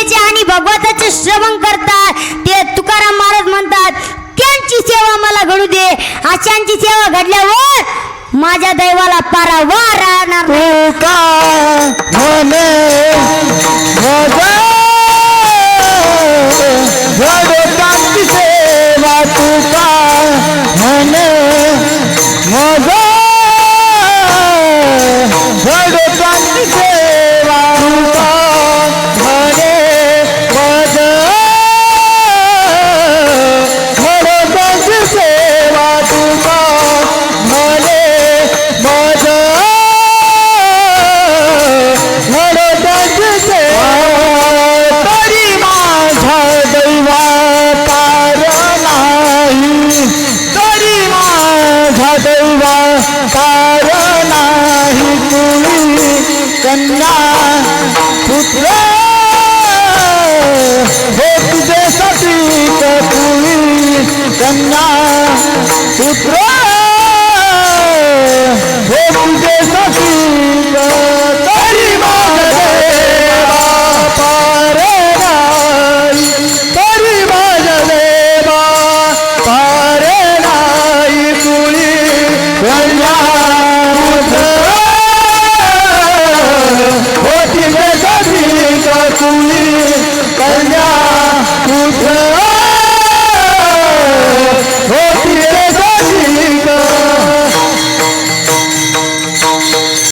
गीतेचे आणि भगवताचे श्रवण करतात ते तुकाराम महाराज म्हणतात त्यांची सेवा मला घडू दे. अशांची सेवा घडल्यावर माझ्या दैवाला पारावार राहणार तू का म्हणे भगवंताची सेवा तू का म्हणे भगवंताची सेवा तू का म्हणे भगवंताची सेवा तू का म्हणे भगवंताची सेवा तरी माझा दैवा पार नाही तरी माझा दैवा पार नाही कुणी कन्या पुत्र हे तुझ्यासाठी कुणी कन्या पुत्र हे तुझ्यासाठी तरी माझा देवा पार नाही तरी माझा देवा पार नाही कुणी कन्या पुत्र हो तुझ्यासाठी कुणी कन्या पुत्र